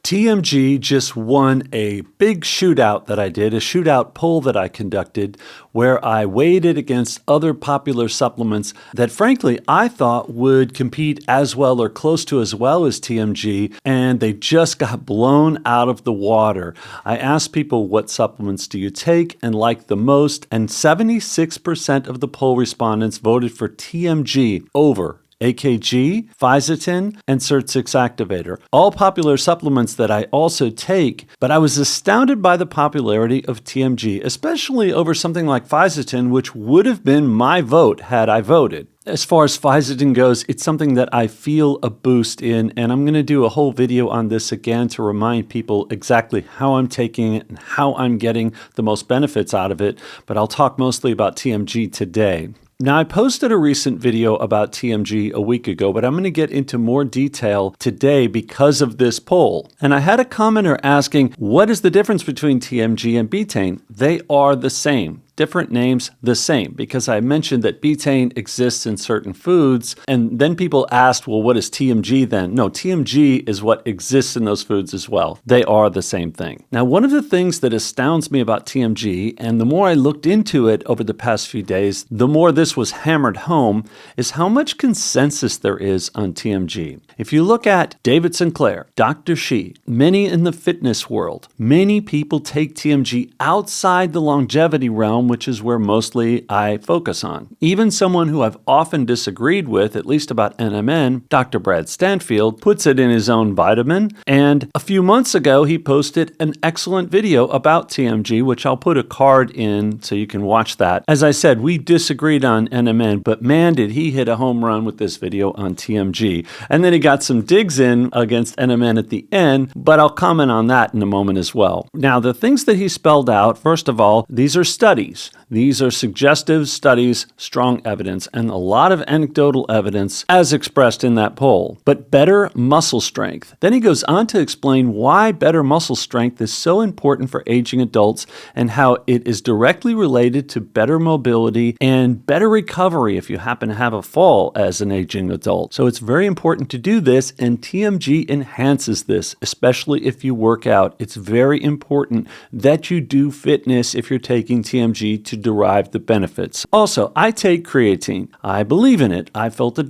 TMG just won a big shootout that I did, a shootout poll that I conducted, where I weighed it against other popular supplements that frankly I thought would compete as well or close to as well as TMG, and they just got blown out of the water. I asked people, what supplements do you take and like the most, and 76% of the poll respondents voted for TMG over AKG, Physatin, and Cert6 Activator. All popular supplements that I also take, but I was astounded by the popularity of TMG, especially over something like Physatin, which would have been my vote had I voted. As far as Physatin goes, it's something that I feel a boost in, and I'm going to do a whole video on this again to remind people exactly how I'm taking it and how I'm getting the most benefits out of it, but I'll talk mostly about TMG today. Now, I posted a recent video about TMG a week ago, but I'm going to get into more detail today because of this poll. And I had a commenter asking, what is the difference between TMG and betaine? They are the same. Different names, the same, because I mentioned that betaine exists in certain foods, and then people asked, well, what is TMG then? No, TMG is what exists in those foods as well. They are the same thing. Now, one of the things that astounds me about TMG, and the more I looked into it over the past few days, the more this was hammered home, is how much consensus there is on TMG. If you look at David Sinclair, Dr. Shi, many in the fitness world, many people take TMG outside the longevity realm, which is where mostly I focus on. Even someone who I've often disagreed with, at least about NMN, Dr. Brad Stanfield, puts it in his own vitamin. And a few months ago, he posted an excellent video about TMG, which I'll put a card in so you can watch that. As I said, we disagreed on NMN, but man, did he hit a home run with this video on TMG. And then he got some digs in against NMN at the end, but I'll comment on that in a moment as well. Now, the things that he spelled out, first of all, these are studies. These are suggestive studies, strong evidence, and a lot of anecdotal evidence as expressed in that poll. But better muscle strength. Then he goes on to explain why better muscle strength is so important for aging adults and how it is directly related to better mobility and better recovery if you happen to have a fall as an aging adult. So it's very important to do this, and TMG enhances this, especially if you work out. It's very important that you do fitness if you're taking TMG to derive the benefits. Also, I take creatine. I believe in it. I felt a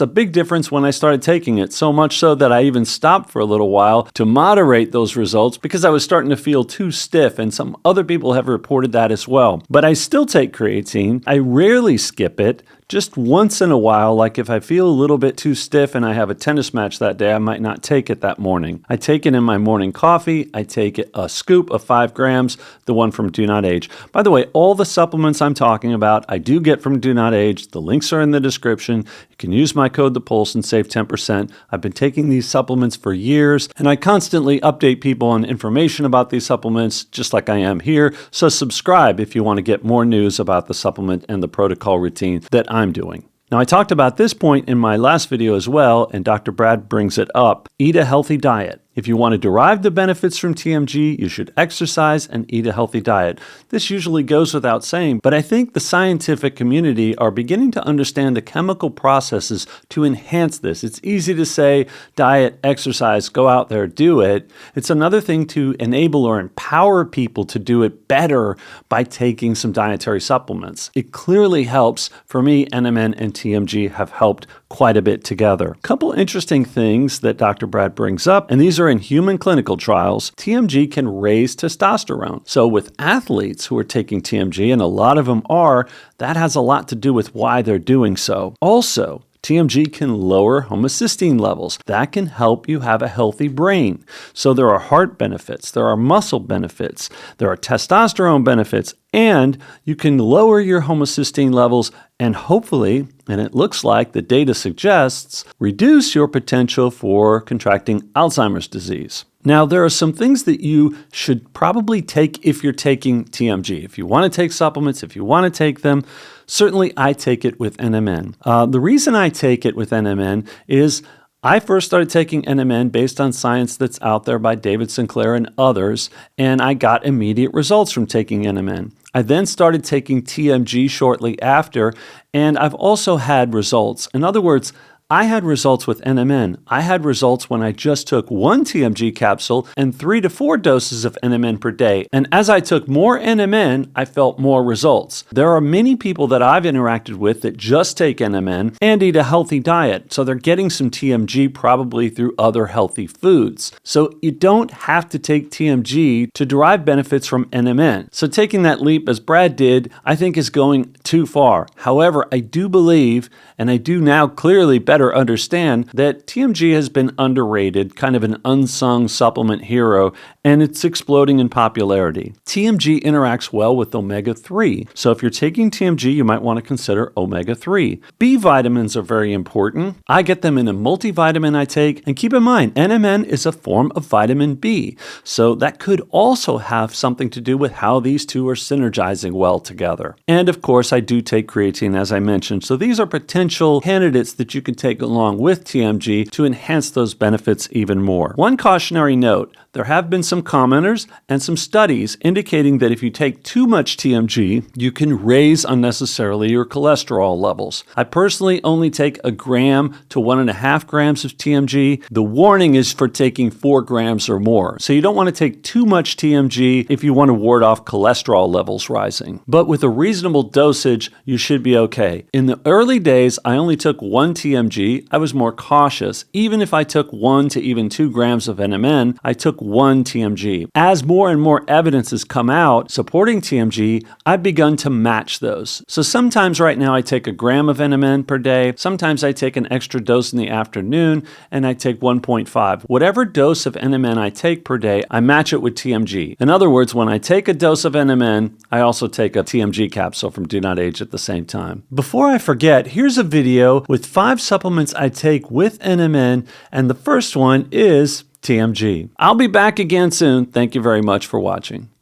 big difference when I started taking it, so much so that I even stopped for a little while to moderate those results because I was starting to feel too stiff, and some other people have reported that as well. But I still take creatine. I rarely skip it. Just once in a while, like if I feel a little bit too stiff and I have a tennis match that day, I might not take it that morning. I take it in my morning coffee. I take it a scoop of 5 grams, the one from DoNotAge. By the way, all the supplements I'm talking about, I do get from DoNotAge. The links are in the description. You can use my code ThePulse and save 10%. I've been taking these supplements for years, and I constantly update people on information about these supplements, just like I am here. So subscribe if you want to get more news about the supplement and the protocol routine that I'm doing. Now, I talked about this point in my last video as well, and Dr. Brad brings it up. Eat a healthy diet. If you want to derive the benefits from TMG, you should exercise and eat a healthy diet. This usually goes without saying, but I think the scientific community are beginning to understand the chemical processes to enhance this. It's easy to say, diet, exercise, go out there, do it. It's another thing to enable or empower people to do it better by taking some dietary supplements. It clearly helps. For me, NMN and TMG have helped quite a bit together. A couple interesting things that Dr. Brad brings up, and these are in human clinical trials. TMG can raise testosterone. So with athletes who are taking TMG, and a lot of them are, that has a lot to do with why they're doing so. Also, TMG can lower homocysteine levels. That can help you have a healthy brain. So there are heart benefits, there are muscle benefits, there are testosterone benefits, and you can lower your homocysteine levels and hopefully, and it looks like the data suggests, reduce your potential for contracting Alzheimer's disease. Now, there are some things that you should probably take if you're taking TMG. If you want to take supplements, if you want to take them, certainly I take it with NMN. The reason I take it with NMN is I first started taking NMN based on science that's out there by David Sinclair and others, and I got immediate results from taking NMN. I then started taking TMG shortly after, and I've also had results. In other words, I had results with NMN. I had results when I just took 1 TMG capsule and 3 to 4 doses of NMN per day. And as I took more NMN, I felt more results. There are many people that I've interacted with that just take NMN and eat a healthy diet. So they're getting some TMG probably through other healthy foods. So you don't have to take TMG to derive benefits from NMN. So taking that leap as Brad did, I think is going too far. However, I do believe, and I do now clearly better understand, that TMG has been underrated, kind of an unsung supplement hero, and it's exploding in popularity. TMG interacts well with omega-3. So if you're taking TMG, you might want to consider omega-3. B vitamins are very important. I get them in a multivitamin I take, and keep in mind, NMN is a form of vitamin B. So that could also have something to do with how these two are synergizing well together. And of course, I do take creatine, as I mentioned. So these are potential candidates that you can take along with TMG to enhance those benefits even more. One cautionary note, there have been some commenters and some studies indicating that if you take too much TMG, you can raise unnecessarily your cholesterol levels. I personally only take 1 gram to 1.5 grams of TMG. The warning is for taking 4 grams or more. So you don't want to take too much TMG if you want to ward off cholesterol levels rising. But with a reasonable dosage, you should be okay. In the early days, I only took 1 TMG. I was more cautious. Even if I took 1 to even 2 grams of NMN, I took 1 TMG. As more and more evidence has come out supporting TMG, I've begun to match those. So sometimes right now I take 1 gram of NMN per day. Sometimes I take an extra dose in the afternoon and I take 1.5. Whatever dose of NMN I take per day, I match it with TMG. In other words, when I take a dose of NMN, I also take a TMG capsule from DoNotAge at the same time. Before I forget, here's a video with 5 supplements I take with NMN, and the first one is TMG. I'll be back again soon. Thank you very much for watching.